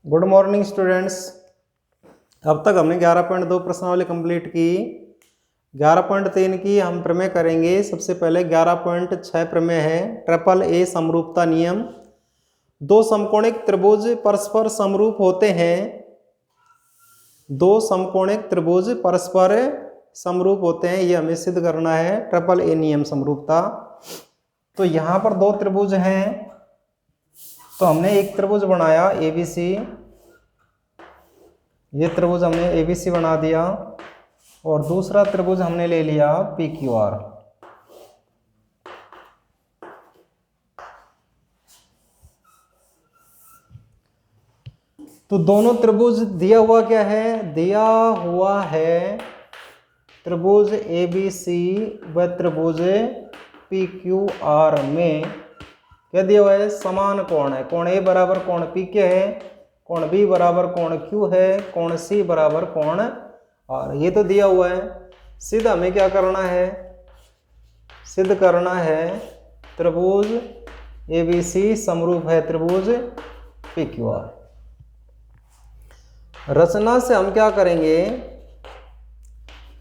Good morning students. अब तक हमने 11.2 प्रश्नावली कंप्लीट की। 11.3 की हम प्रमेय करेंगे। सबसे पहले 11.6 प्रमेय है ट्रिपल ए समरूपता नियम। दो समकोणिक त्रिभुज परस्पर समरूप होते हैं। दो समकोणिक त्रिभुज परस्पर समरूप होते हैं, ये हमें सिद्ध करना है, ट्रिपल ए नियम समरूपता। तो यहाँ पर दो त्रिभुज हैं, तो हमने एक त्रिभुज बनाया एबीसी। ये त्रिभुज हमने एबीसी बना दिया और दूसरा त्रिभुज हमने ले लिया पीक्यूआर। तो दोनों त्रिभुज दिया हुआ क्या है? दिया हुआ है त्रिभुज एबीसी व त्रिभुज पीक्यूआर में क्या दिया हुआ है? समान कोण है। कोण ए बराबर कोण पी के है, कोण बी बराबर कोण क्यू है, कोण सी बराबर कोण आर। ये तो दिया हुआ है। सिद्ध हमें क्या करना है? सिद्ध करना है त्रिभुज एबीसी समरूप है त्रिभुज पीक्यूआर। रचना से हम क्या करेंगे?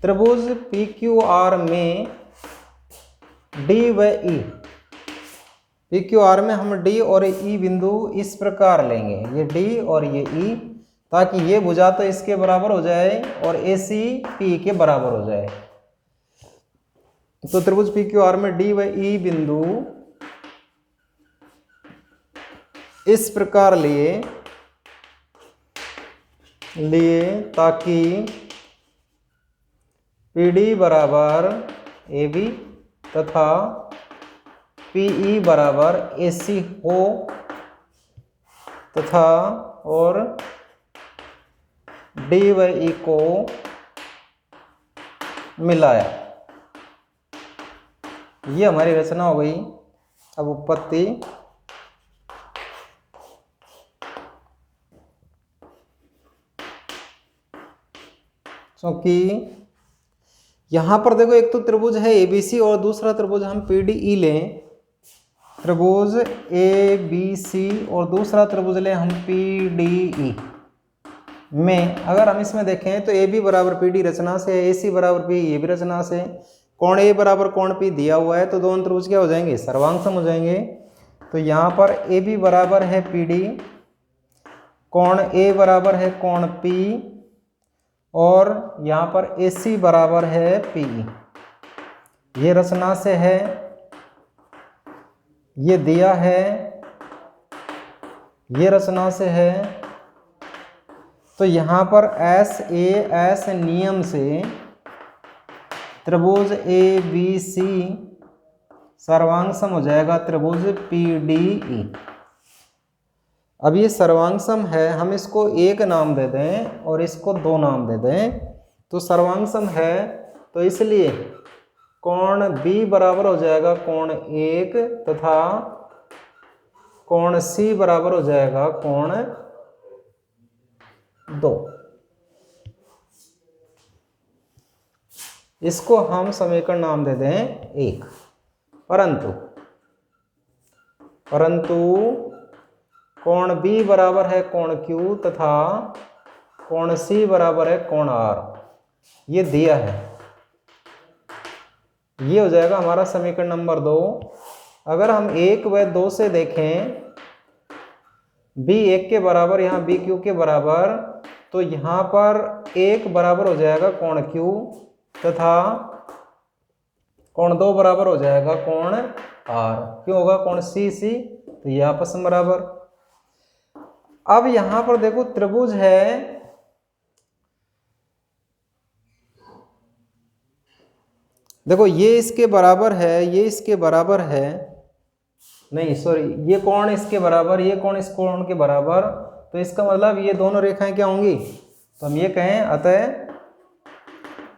त्रिभुज पीक्यूआर में डी व ई, पीक्यूआर में हम डी और ई बिंदु इस प्रकार लेंगे, ये डी और ये ई, ताकि ये भुजा तो इसके बराबर हो जाए और ए सी पी के बराबर हो जाए। तो त्रिभुज पीक्यूआर में डी व ई बिंदु इस प्रकार लिए ताकि पीडी बराबर ए बी तथा पीई बराबर एसी हो तथा और डी व ई को मिलाया। ये हमारी रचना हो गई। अब उत्पत्ति। क्योंकि यहां पर देखो, एक तो त्रिभुज है एबीसी और दूसरा त्रिभुज हम पीडीई लें, त्रिभुज ए बी सी और दूसरा त्रिभुज ले हम पी डी ई में। अगर हम इसमें देखें तो ए बी बराबर पी डी रचना से, ए सी बराबर पी ये भी रचना से, कोण ए बराबर कोण पी दिया हुआ है, तो दोनों त्रिभुज क्या हो जाएंगे? सर्वांग सम हो जाएंगे। तो यहाँ पर ए बी बराबर है पी डी, कोण ए बराबर है कोण पी और यहाँ पर ए सी बराबर है पी ई। ये रचना से है, ये दिया है, ये रचना से है। तो यहाँ पर एस ए एस नियम से त्रिभुज ए बी सी सर्वांग सम हो जाएगा त्रिभुज पी डी ई। अब ये सर्वांग सम है, हम इसको एक नाम दे दें और इसको दो नाम दे दें। तो सर्वांग सम है तो इसलिए कोण बी बराबर हो जाएगा कोण एक तथा कोण सी बराबर हो जाएगा कोण दो। इसको हम समीकरण नाम दे दें एक। परंतु कोण बी बराबर है कोण क्यू तथा कोण सी बराबर है कोण आर, ये दिया है। ये हो जाएगा हमारा समीकरण नंबर 2। अगर हम 1 व 2 से देखें, बी 1 के बराबर यहाँ बी क्यू के बराबर, तो यहाँ पर 1 बराबर हो जाएगा कोण क्यू तथा कोण 2 बराबर हो जाएगा कोण आर। क्यों होगा? कोण सी सी, तो ये आपस में बराबर। अब यहां पर देखो त्रिभुज है, देखो ये इसके बराबर है, ये इसके बराबर है, नहीं सॉरी, ये कोण इसके बराबर, ये कोण इस कोण के बराबर। तो इसका मतलब ये दोनों रेखाएं क्या होंगी? तो हम ये कहें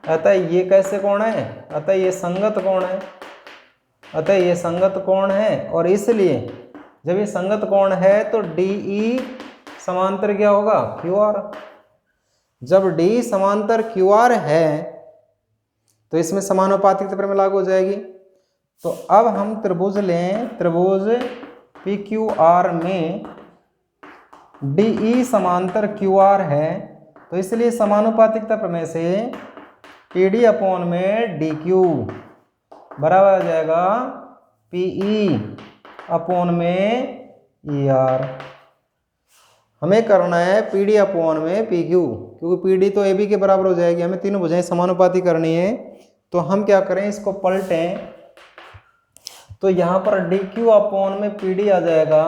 अतः ये कैसे कोण है? अतः ये संगत कोण है। अतः ये संगत कोण है और इसलिए जब ये संगत कोण है तो DE समांतर क्या होगा? QR। जब D समांतर QR है तो इसमें समानुपातिकता प्रमेय लागू हो जाएगी। तो अब हम त्रिभुज लें, त्रिभुज PQR में DE समांतर QR है, तो इसलिए समानुपातिकता प्रमेय से PD अपॉन में DQ बराबर आ जाएगा PE अपॉन में ER। हमें करना है PD अपॉन में PQ, क्योंकि PD तो AB के बराबर हो जाएगी, हमें तीनों भुजाएं समानुपाती करनी है। तो हम क्या करें, इसको पलटें, तो यहाँ पर DQ अपॉन में PD आ जाएगा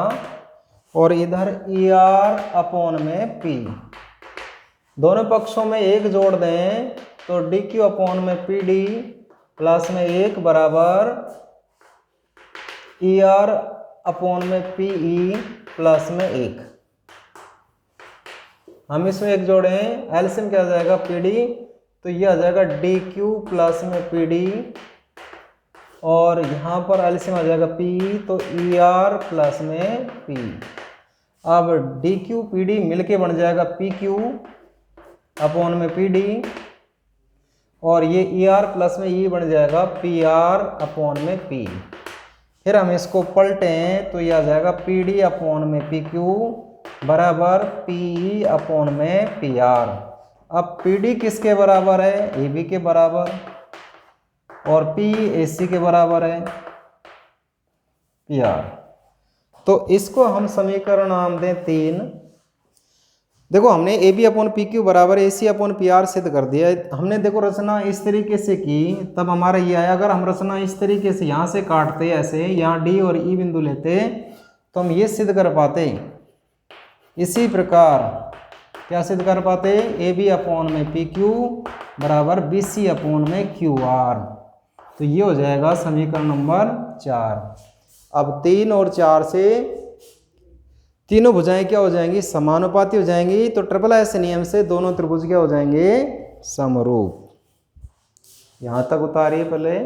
और इधर ER अपॉन में P। दोनों पक्षों में एक जोड़ दें तो DQ अपॉन में PD प्लस में 1 बराबर ER अपॉन में PE प्लस में 1। हम इसमें एक जोड़ें, एलसीएम क्या आ जाएगा PD, तो ये आ जाएगा DQ प्लस में PD और यहाँ पर एलसीएम आ जाएगा PE, तो ER प्लस में P। अब DQ PD मिलके बन जाएगा PQ अपॉन में PD और ये ER प्लस में E बन जाएगा PR अपॉन में P। फिर हम इसको पलटें तो ये आ जाएगा PD अपॉन में PQ बराबर PE अपॉन में PR। अब PD किसके बराबर है, AB के बराबर, और P AC के बराबर है PR। तो इसको हम समीकरण नाम दें 3। देखो हमने AB अपॉन PQ बराबर AC अपॉन PR सिद्ध कर दिया। हमने देखो रचना इस तरीके से की, तब हमारा ये आया। अगर हम रचना इस तरीके से यहाँ से काटते, ऐसे यहाँ D और E बिंदु लेते, तो हम ये सिद्ध कर पाते। इसी प्रकार क्या सिद्ध कर पाते, AB अपॉन में PQ बराबर BC अपॉन में QR। तो ये हो जाएगा समीकरण नंबर 4। अब 3 और 4 से तीनों भुजाएं क्या हो जाएंगी, समानुपाती हो जाएंगी। तो ट्रिपल एस नियम से दोनों त्रिभुज क्या हो जाएंगे, समरूप। यहां तक उतारिए पहले।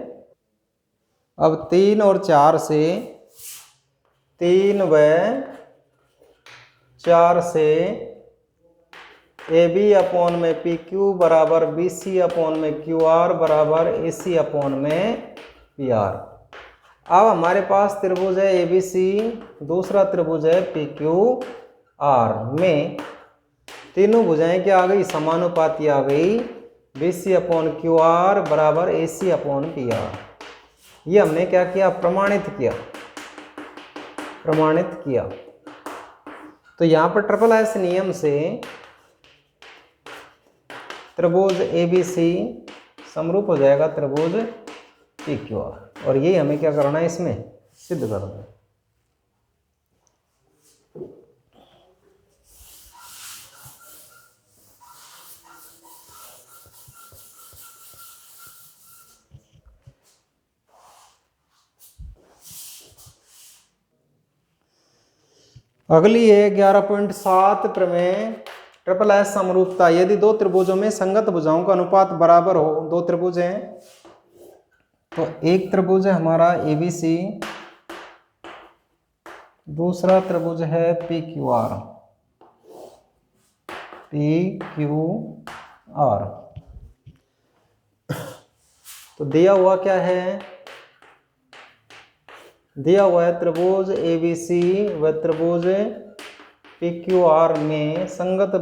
अब 3 और 4 से, 3 व 4 से AB अपॉन में PQ बराबर BC अपॉन में QR बराबर AC अपॉन में PR। अब हमारे पास त्रिभुज है ABC, दूसरा त्रिभुज है PQR में तीनों भुजाएं क्या आ गई, समानुपाती आ गई। BC अपॉन QR बराबर AC अपॉन PR। ये हमने क्या किया, प्रमाणित किया। तो यहाँ पर ट्रिपल एस नियम से त्रिभुज ABC समरूप हो जाएगा त्रिभुज PQR, और यही हमें क्या करना है, इसमें सिद्ध करना है। अगली है 11.7 प्रमेय ट्रिपल एस समरूपता। यदि दो त्रिभुजों में संगत भुजाओं का अनुपात बराबर हो, दो त्रिभुज हैं, तो एक त्रिभुज है हमारा ABC, दूसरा त्रिभुज है PQR। तो दिया हुआ क्या है, दिया हुआ है त्रिभुज ABC व त्रिभुज PQR में संगत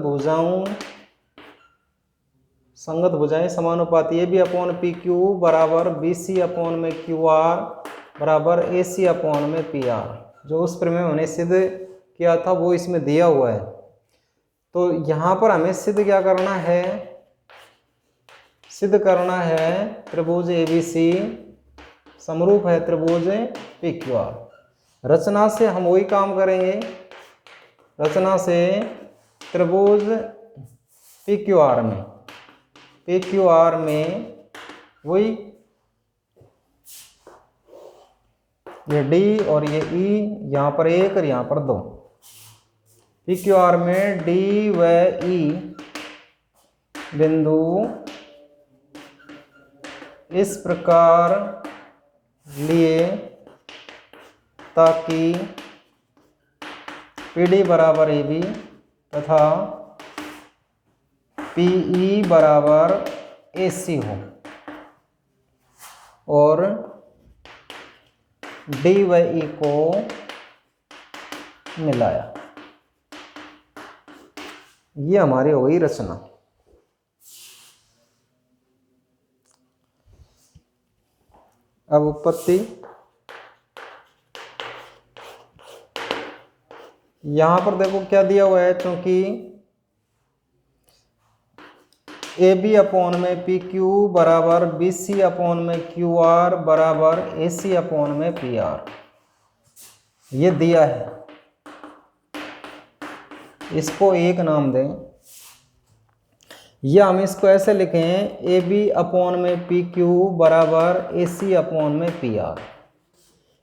भुजाएं समानुपाती। AB अपॉन PQ बराबर BC अपॉन में QR बराबर AC अपॉन में PR। जो उस प्रमेय हमने सिद्ध किया था वो इसमें दिया हुआ है। तो यहाँ पर हमें सिद्ध क्या करना है, सिद्ध करना है त्रिभुज ABC समरूप है त्रिभुज PQR। रचना से हम वही काम करेंगे, रचना से त्रिभुज PQR में वही ये D और ये E, यहाँ पर 1 और यहाँ पर 2। PQR में D व E बिंदु इस प्रकार लिए ताकि PD बराबर AB तथा PE बराबर AC हो, और D व E को मिलाया। ये हमारी हो गई रचना। अब उत्पत्ति, यहां पर देखो क्या दिया हुआ है, क्योंकि ए बी अपॉन में पी क्यू बराबर बी सी अपॉन में क्यू आर बराबर ए सी अपॉन में पी आर, ये दिया है। इसको एक नाम दें, या हम इसको ऐसे लिखें, ए बी अपॉन में पी क्यू बराबर ए सी अपॉन में पी आर,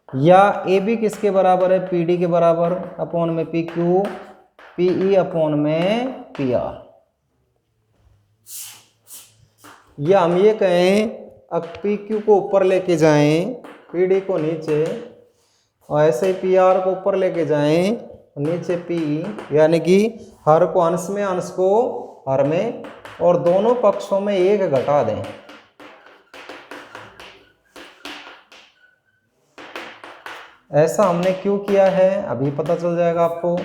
या ए बी किसके बराबर है, पी डी के बराबर, अपॉन में P Q P E upon में पी आर। या हम ये कहें, अब पी क्यू को ऊपर लेके जाएं, पी डी को नीचे, और ऐसे पी आर को ऊपर लेके जाएं, नीचे पी, यानी कि हर को अंश में, अंश को हर में, और दोनों पक्षों में एक घटा दें। ऐसा हमने क्यों किया है अभी पता चल जाएगा आपको।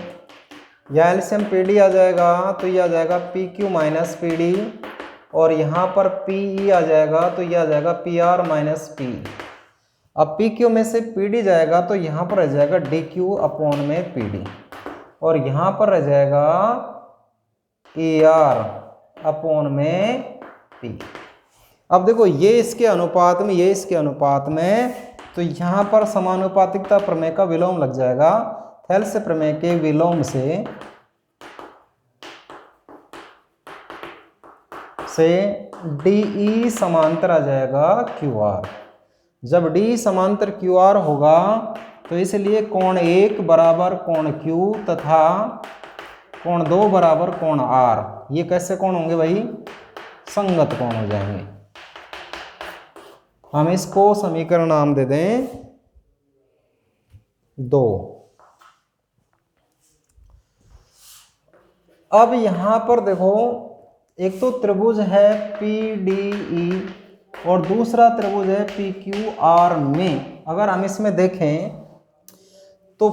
या एलसीएम पी डी आ जाएगा, तो ये आ जाएगा P Q minus P D, और यहाँ पर पी ई आ जाएगा, तो ये आ जाएगा पी आर माइनस पी। अब पी क्यू में से पी डी जाएगा, तो यहाँ पर रह जाएगा डी क्यू अपॉन में पी डी, और यहाँ पर रह जाएगा ए आर अपॉन में पी। अब देखो ये इसके अनुपात में, ये इसके अनुपात में, तो यहाँ पर समानुपातिकता प्रमेय का विलोम लग जाएगा। थेल्स प्रमेय के विलोम से DE समांतर आ जाएगा QR। जब D समांतर QR होगा, तो इसलिए कोण 1 बराबर कोण Q तथा कोण 2 बराबर कोण R, ये कैसे कोण होंगे भाई, संगत कोण हो जाएंगे। हम इसको समीकरण नाम दे दें 2। अब यहां पर देखो, एक तो त्रिभुज है PDE और दूसरा त्रिभुज है PQR में। अगर हम इसमें देखें तो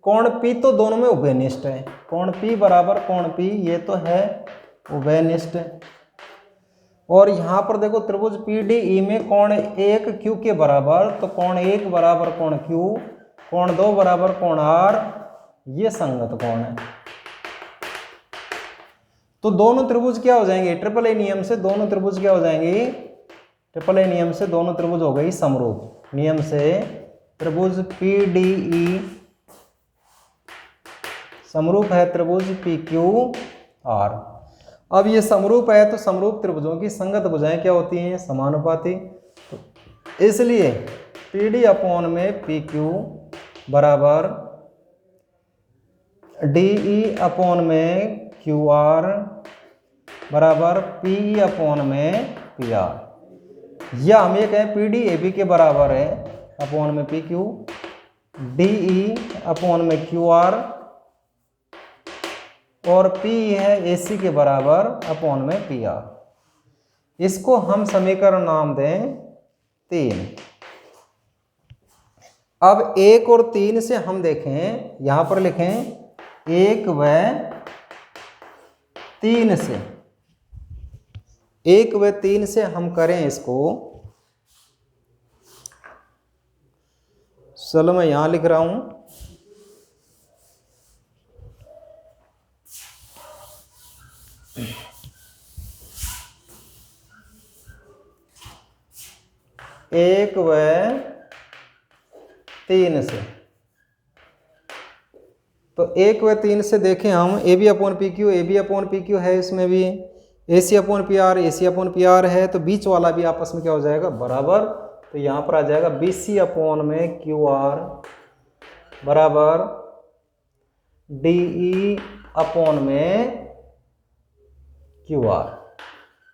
कोण P तो दोनों में उभयनिष्ठ है, कोण P बराबर कोण P, ये तो है उभयनिष्ठ। और यहाँ पर देखो त्रिभुज PDE में कोण 1 Q के बराबर, तो कोण 1 बराबर कोण Q, कोण 2 बराबर कोण R, ये संगत कोण है। तो दोनों त्रिभुज क्या हो जाएंगे, ट्रिपल ए नियम से दोनों त्रिभुज क्या हो जाएंगे, ट्रिपल ए नियम से दोनों त्रिभुज हो गई समरूप। नियम से त्रिभुज PDE समरूप है त्रिभुज PQR। अब ये समरूप है, तो समरूप त्रिभुजों की संगत भुजाएं क्या होती हैं, समानुपाती। तो इसलिए PD अपॉन में PQ बराबर DE अपॉन में QR बराबर PE अपॉन में PR। या हम ये कहें PD AB के बराबर है अपॉन में PQ, DE अपॉन में QR, और PE है AC के बराबर अपॉन में PR। इसको हम समीकरण नाम दें 3। अब 1 और 3 से हम देखें, यहां पर लिखें 1 व 3 से, 1 व 3 से हम करें इसको। चलो मैं यहां लिख रहा हूं, एक व 3 से। तो 1 व 3 से देखें हम, A B upon P Q, A B upon P Q है, इसमें भी A C upon P R, A C upon P R है, तो बीच वाला भी आपस में क्या हो जाएगा, बराबर। तो यहाँ पर आ जाएगा बी सी अपॉन में क्यू आर बराबर डी ई अपॉन में क्यू आर।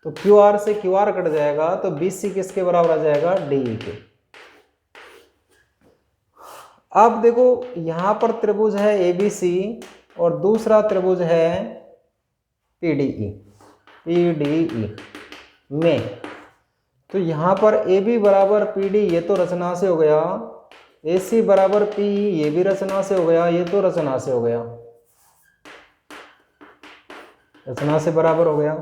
तो क्यू आर से क्यू आर कट जाएगा, तो बी सी किसके बराबर आ जाएगा, डी ई के। अब देखो यहां पर त्रिभुज है ABC और दूसरा त्रिभुज है PDE में। तो यहां पर AB बराबर PD, ये तो रचना से हो गया, AC बराबर PE, ये भी रचना से हो गया, ये तो रचना से हो गया। रचना से बराबर हो गया।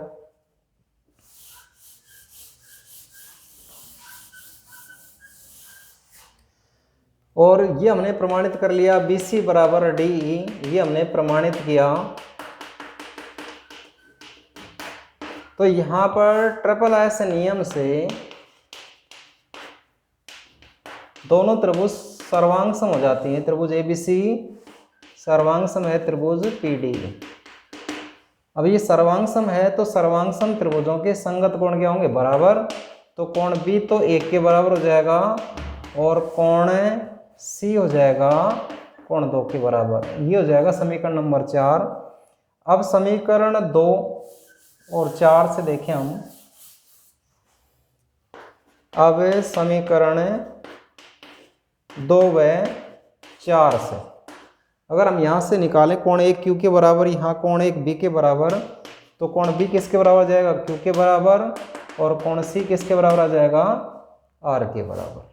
और ये हमने प्रमाणित कर लिया BC बराबर DE, ये हमने प्रमाणित किया। तो यहां पर ट्रिपल एस नियम से दोनों त्रिभुज सर्वांग सम हो जाती हैं। त्रिभुज ABC सर्वांग सम है त्रिभुज PDE। अब ये सर्वांग सम है तो सर्वांग सम त्रिभुजों के संगत कोण क्या होंगे? बराबर। तो कोण B तो 1 के बराबर हो जाएगा और कोण C हो जाएगा कोण 2 के बराबर। ये हो जाएगा समीकरण नंबर 4। अब समीकरण 2 और 4 से देखें हम। अब समीकरण 2 व 4 से अगर हम यहाँ से निकालें कोण 1 Q के बराबर, यहाँ कोण 1 B के बराबर, तो कोण B किसके बराबर आ जाएगा? Q के बराबर। और कोण C किसके बराबर आ जाएगा? R के बराबर।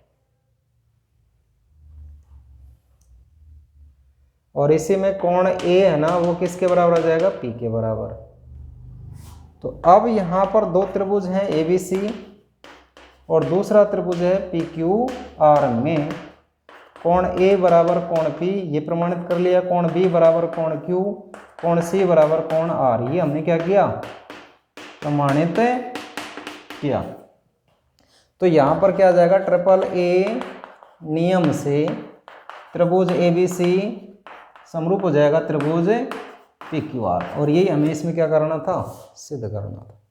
और इसी में कोण A है ना, वो किसके बराबर आ जाएगा? P के बराबर। तो अब यहाँ पर दो त्रिभुज हैं ABC और दूसरा त्रिभुज है PQR में कोण A बराबर कोण P ये प्रमाणित कर लिया, कोण B बराबर कोण Q, कोण C बराबर कोण R, ये हमने क्या किया? प्रमाणित किया। तो यहाँ पर क्या आ जाएगा? ट्रिपल A नियम से त्रिभुज ABC समरूप हो जाएगा त्रिभुज PQR। और यही हमें इसमें क्या करना था? सिद्ध करना था।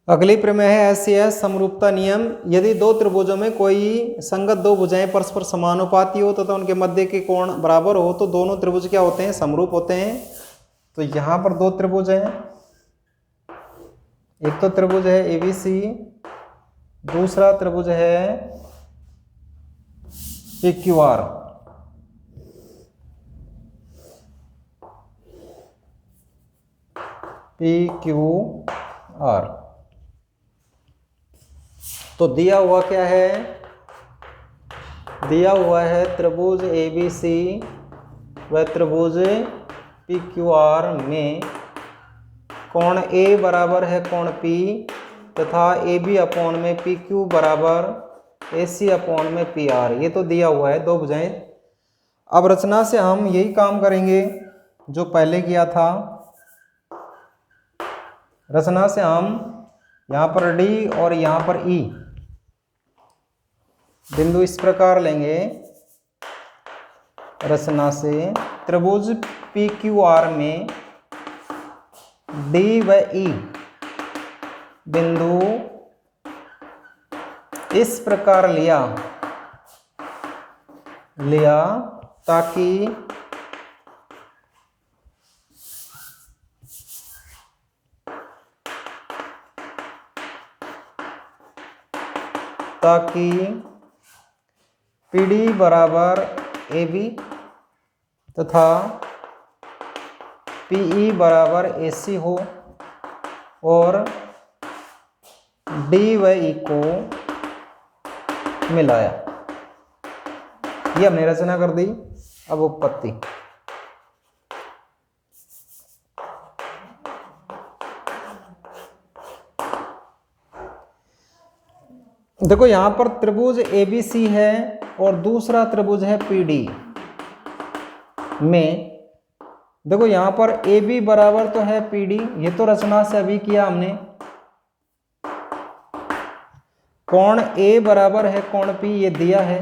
अगली प्रमेय है SCS समरूपता नियम। यदि दो त्रिभुजों में कोई संगत दो भुजाएं परस्पर समानुपाती हो तथा उनके मध्य के कोण बराबर हो तो दोनों त्रिभुज क्या होते हैं? समरूप होते हैं। तो यहाँ पर दो त्रिभुज हैं, एक तो त्रिभुज है ABC, दूसरा त्रिभुज है PQR। PQR तो दिया हुआ क्या है? दिया हुआ है त्रिभुज ABC व त्रिभुज PQR में कोण A बराबर है कोण P तथा AB अपॉन में PQ बराबर AC अपॉन में PR। ये तो दिया हुआ है दो भुजाएं। अब रचना से हम यही काम करेंगे जो पहले किया था। रचना से हम यहाँ पर D और यहाँ पर E बिंदु इस प्रकार लेंगे। रचना से त्रिभुज PQR में D व E बिंदु इस प्रकार लिया ताकि PD बराबर AB तथा PE बराबर AC हो और D व E को मिलाया। ये हमने रचना कर दी। अब उत्पत्ति। देखो यहां पर त्रिभुज ABC है और दूसरा त्रिभुज है PD में। देखो यहां पर AB बराबर तो है PD, ये तो रचना से अभी किया हमने। कोण A बराबर है कोण P, ये दिया है।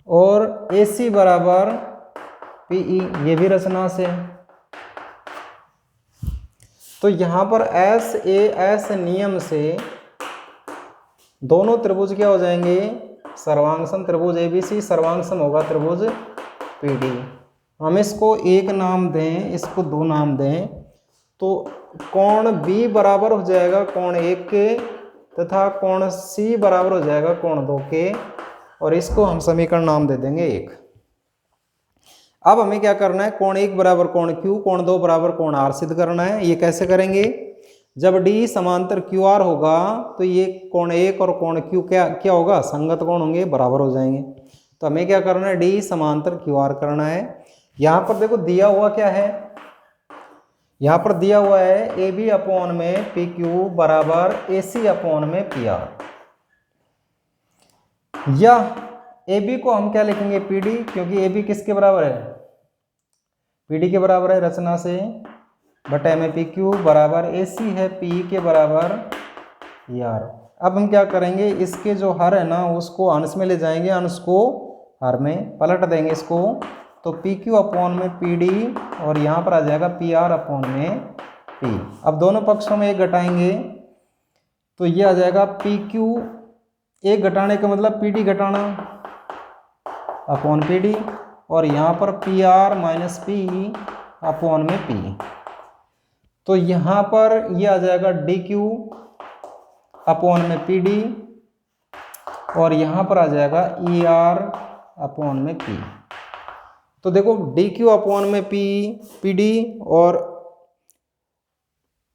और AC बराबर PE, ये भी रचना से है। तो यहां पर SAS नियम से दोनों त्रिभुज क्या हो जाएंगे? सर्वांगसम। त्रिभुज ABC सर्वांगसम होगा त्रिभुज PD। हम इसको एक नाम दें, इसको दो नाम दें, तो कोण B बराबर हो जाएगा कोण 1 के तथा कोण C बराबर हो जाएगा कोण 2 के। और इसको हम समीकरण नाम दे देंगे 1। अब हमें क्या करना है? कोण 1 बराबर कोण Q, कोण 2 बराबर कोण R सिद्ध करना है। ये कैसे करेंगे? जब डी समांतर क्यू आर होगा तो ये कोण एक और कोण क्यू क्या क्या होगा, संगत कोण होंगे, बराबर हो जाएंगे। तो हमें क्या करना है, डी समांतर क्यू आर करना है। यहां पर देखो दिया हुआ क्या है, यहां पर दिया हुआ है ए बी अपॉन में पी क्यू बराबर ए सी अपॉन में पी आर, या ए बी को हम क्या लिखेंगे पी डी, क्योंकि ए बी किसके बराबर है, पी डी के बराबर है रचना से, बटे में पी क्यू बराबर ए सी है पी के बराबर पी आर। अब हम क्या करेंगे, इसके जो हर है ना उसको अंश में ले जाएंगे, अंश को हर में पलट देंगे इसको, तो पी क्यू अपॉन में पी डी और यहाँ पर आ जाएगा पी आर अपॉन में पी। अब दोनों पक्षों में एक घटाएंगे तो ये आ जाएगा पी क्यू, एक घटाने का मतलब पी डी घटाना अपॉन पी डी, और यहाँ पर P R minus P upon में पी। तो यहाँ पर ये आ जाएगा डी क्यू अपॉन में पी डी, और यहाँ पर आ जाएगा ई आर अपॉन में पी। तो देखो डी क्यू अपॉन में पी डी, और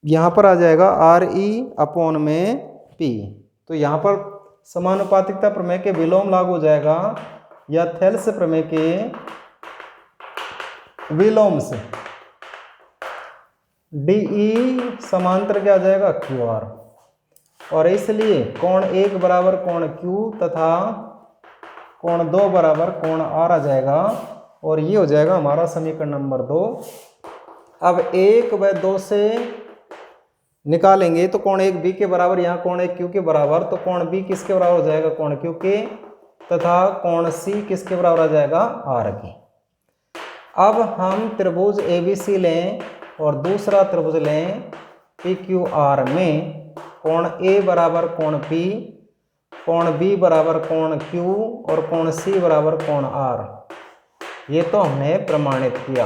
यहाँ पर आ जाएगा आर ई अपॉन में पी। तो यहाँ पर समानुपातिकता प्रमेय के विलोम लागू हो जाएगा, या थेल्स प्रमेय के विलोम से डी ई समांतर क्या आ जाएगा क्यू आर, और इसलिए कोण एक बराबर कोण क्यू तथा कोण दो बराबर कोण आर आ जाएगा, और ये हो जाएगा हमारा समीकरण नंबर 2। अब 1 व 2 से निकालेंगे तो कोण एक बी के बराबर, यहाँ कोण एक क्यू के बराबर, तो कोण बी किसके बराबर हो जाएगा, कोण क्यू के, तथा कोण सी किसके बराबर आ जाएगा, आर के। अब हम त्रिभुज एबीसी लें और दूसरा त्रिभुज लें पी क्यू आर में कोण ए बराबर कोण पी, कोण बी बराबर कोण क्यू और कोण सी बराबर कोण आर। ये तो हमने प्रमाणित किया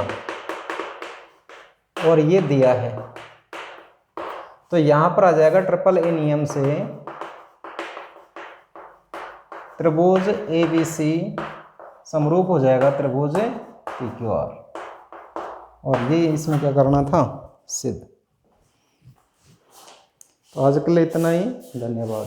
और ये दिया है। तो यहाँ पर आ जाएगा ट्रिपल ए नियम से त्रिभुज एबीसी समरूप हो जाएगा त्रिभुज पी क्यू आर, और ये इसमें क्या करना था, सिद्ध। तो आज के लिए इतना ही, धन्यवाद।